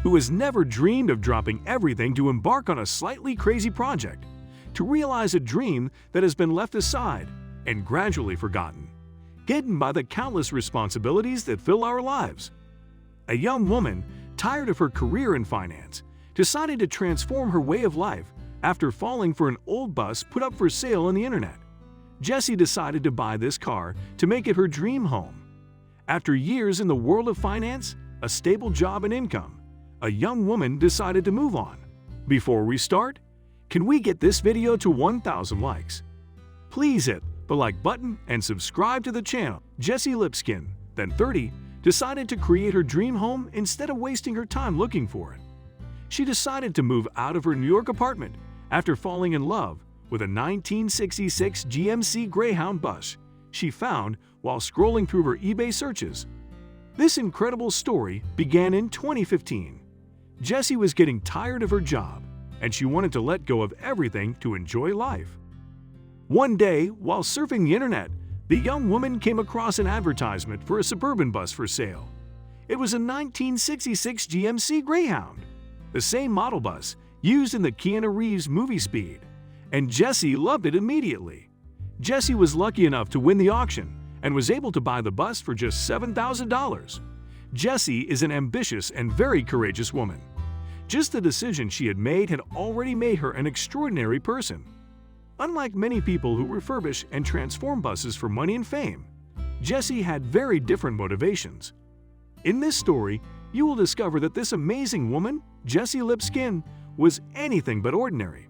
who has never dreamed of dropping everything to embark on a slightly crazy project, to realize a dream that has been left aside and gradually forgotten, hidden by the countless responsibilities that fill our lives. A young woman, tired of her career in finance, decided to transform her way of life after falling for an old bus put up for sale on the internet. Jessie decided to buy this car to make it her dream home. After years in the world of finance, a stable job and income, a young woman decided to move on. Before we start, can we get this video to 1,000 likes? Please hit the like button and subscribe to the channel. Jessie Lipskin, then 30, decided to create her dream home instead of wasting her time looking for it. She decided to move out of her New York apartment after falling in love with a 1966 GMC Greyhound bus she found while scrolling through her eBay searches. This incredible story began in 2015. Jessie was getting tired of her job, and she wanted to let go of everything to enjoy life. One day, while surfing the internet, the young woman came across an advertisement for a suburban bus for sale. It was a 1966 GMC Greyhound, the same model bus used in the Keanu Reeves movie Speed, and Jessie loved it immediately. Jessie was lucky enough to win the auction and was able to buy the bus for just $7,000. Jessie is an ambitious and very courageous woman. Just the decision she had made had already made her an extraordinary person. Unlike many people who refurbish and transform buses for money and fame, Jessie had very different motivations. In this story, you will discover that this amazing woman, Jessie Lipskin, was anything but ordinary.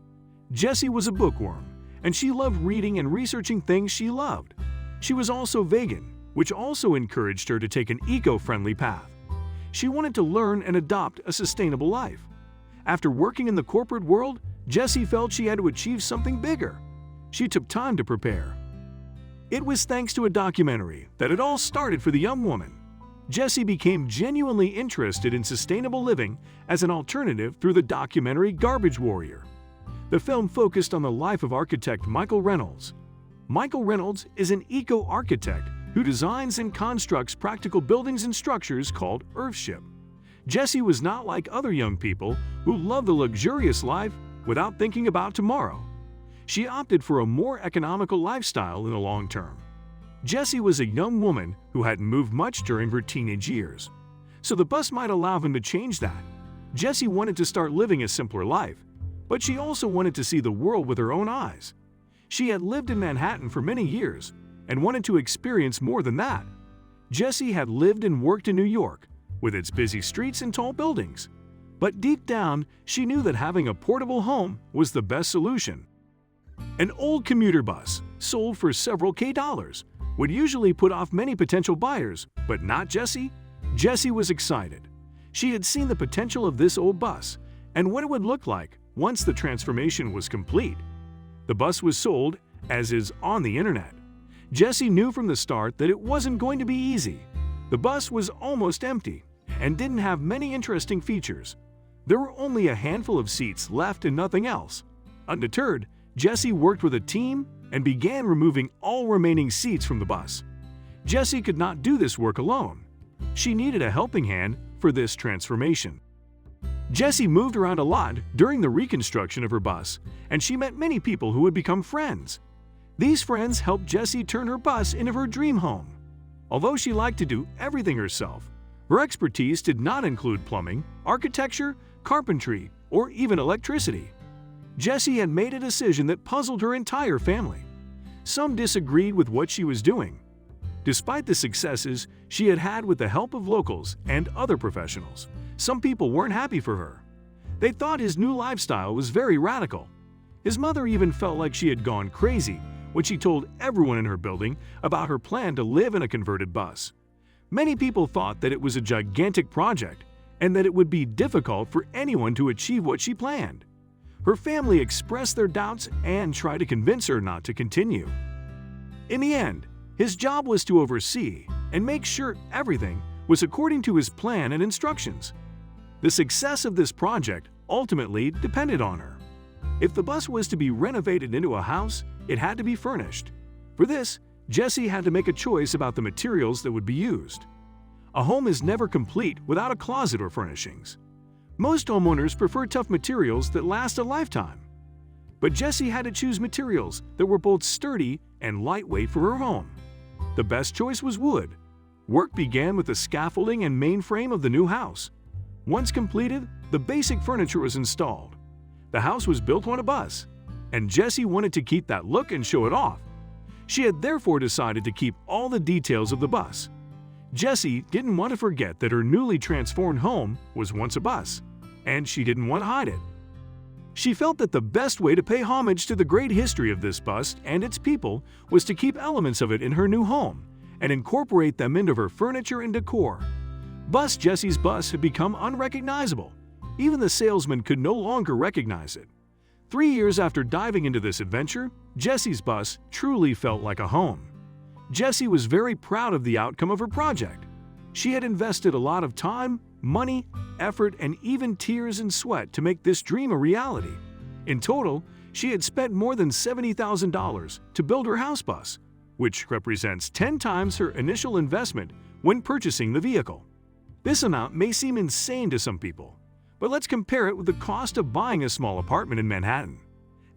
Jessie was a bookworm, and she loved reading and researching things she loved. She was also vegan, which also encouraged her to take an eco-friendly path. She wanted to learn and adopt a sustainable life. After working in the corporate world, Jessie felt she had to achieve something bigger. She took time to prepare. It was thanks to a documentary that it all started for the young woman. Jessie became genuinely interested in sustainable living as an alternative through the documentary Garbage Warrior. The film focused on the life of architect Michael Reynolds. Michael Reynolds is an eco-architect who designs and constructs practical buildings and structures called Earthship. Jessie was not like other young people who love the luxurious life without thinking about tomorrow. She opted for a more economical lifestyle in the long term. Jessie was a young woman who hadn't moved much during her teenage years, so the bus might allow him to change that. Jessie wanted to start living a simpler life, but she also wanted to see the world with her own eyes. She had lived in Manhattan for many years and wanted to experience more than that. Jessie had lived and worked in New York, with its busy streets and tall buildings. But deep down, she knew that having a portable home was the best solution. An old commuter bus, sold for several dollars, would usually put off many potential buyers, but not Jessie. Jessie was excited. She had seen the potential of this old bus and what it would look like once the transformation was complete. The bus was sold, as is on the internet. Jessie knew from the start that it wasn't going to be easy. The bus was almost empty and didn't have many interesting features. There were only a handful of seats left and nothing else. Undeterred, Jessie worked with a team and began removing all remaining seats from the bus. Jessie could not do this work alone. She needed a helping hand for this transformation. Jessie moved around a lot during the reconstruction of her bus, and she met many people who would become friends. These friends helped Jessie turn her bus into her dream home. Although she liked to do everything herself, her expertise did not include plumbing, architecture, carpentry, or even electricity. Jessie had made a decision that puzzled her entire family. Some disagreed with what she was doing. Despite the successes she had had with the help of locals and other professionals, some people weren't happy for her. They thought his new lifestyle was very radical. His mother even felt like she had gone crazy when she told everyone in her building about her plan to live in a converted bus. Many people thought that it was a gigantic project and that it would be difficult for anyone to achieve what she planned. Her family expressed their doubts and tried to convince her not to continue. In the end, his job was to oversee and make sure everything was according to his plan and instructions. The success of this project ultimately depended on her. If the bus was to be renovated into a house, it had to be furnished. For this, Jessie had to make a choice about the materials that would be used. A home is never complete without a closet or furnishings. Most homeowners prefer tough materials that last a lifetime. But Jessie had to choose materials that were both sturdy and lightweight for her home. The best choice was wood. Work began with the scaffolding and main frame of the new house. Once completed, the basic furniture was installed. The house was built on a bus, and Jessie wanted to keep that look and show it off. She had therefore decided to keep all the details of the bus. Jessie didn't want to forget that her newly transformed home was once a bus, and she didn't want to hide it. She felt that the best way to pay homage to the great history of this bus and its people was to keep elements of it in her new home and incorporate them into her furniture and decor. Jessie's bus had become unrecognizable. Even the salesman could no longer recognize it. 3 years after diving into this adventure, Jessie's bus truly felt like a home. Jessie was very proud of the outcome of her project. She had invested a lot of time, money, effort, and even tears and sweat to make this dream a reality. In total, she had spent more than $70,000 to build her house bus, which represents 10 times her initial investment when purchasing the vehicle. This amount may seem insane to some people, but let's compare it with the cost of buying a small apartment in Manhattan.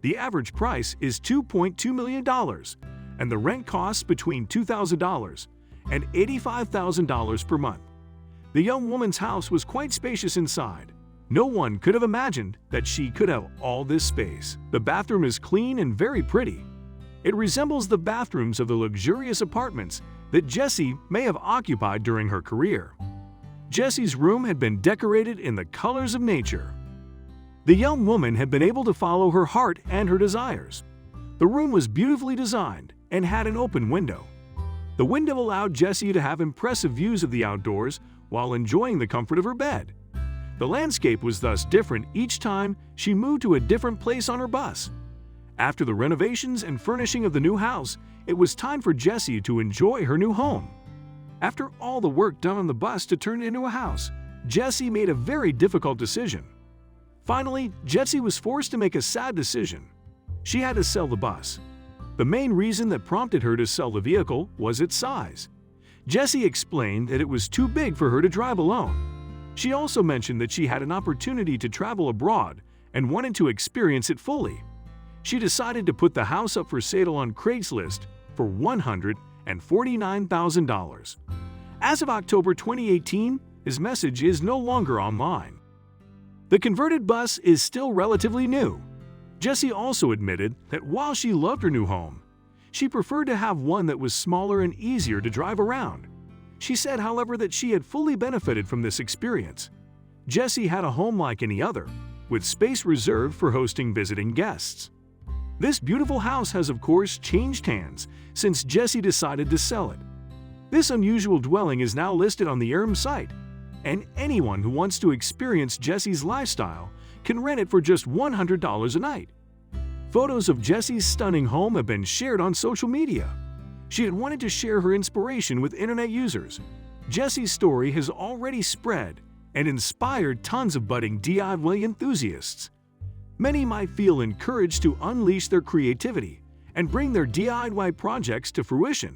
The average price is $2.2 million, and the rent costs between $2,000 and $85,000 per month. The young woman's house was quite spacious inside. No one could have imagined that she could have all this space. The bathroom is clean and very pretty. It resembles the bathrooms of the luxurious apartments that Jessie may have occupied during her career. Jessie's room had been decorated in the colors of nature. The young woman had been able to follow her heart and her desires. The room was beautifully designed and had an open window. The window allowed Jessie to have impressive views of the outdoors while enjoying the comfort of her bed. The landscape was thus different each time she moved to a different place on her bus. After the renovations and furnishing of the new house, it was time for Jessie to enjoy her new home. After all the work done on the bus to turn it into a house, Jessie made a very difficult decision. Finally, Jessie was forced to make a sad decision. She had to sell the bus. The main reason that prompted her to sell the vehicle was its size. Jessie explained that it was too big for her to drive alone. She also mentioned that she had an opportunity to travel abroad and wanted to experience it fully. She decided to put the house up for sale on Craigslist for $149,000. As of October 2018, his message is no longer online. The converted bus is still relatively new. Jessie also admitted that while she loved her new home, she preferred to have one that was smaller and easier to drive around. She said, however, that she had fully benefited from this experience. Jessie had a home like any other, with space reserved for hosting visiting guests. This beautiful house has of course changed hands since Jessie decided to sell it. This unusual dwelling is now listed on the Airbnb site, and anyone who wants to experience Jessie's lifestyle can rent it for just $100 a night. Photos of Jessie's stunning home have been shared on social media. She had wanted to share her inspiration with internet users. Jessie's story has already spread and inspired tons of budding DIY enthusiasts. Many might feel encouraged to unleash their creativity and bring their DIY projects to fruition.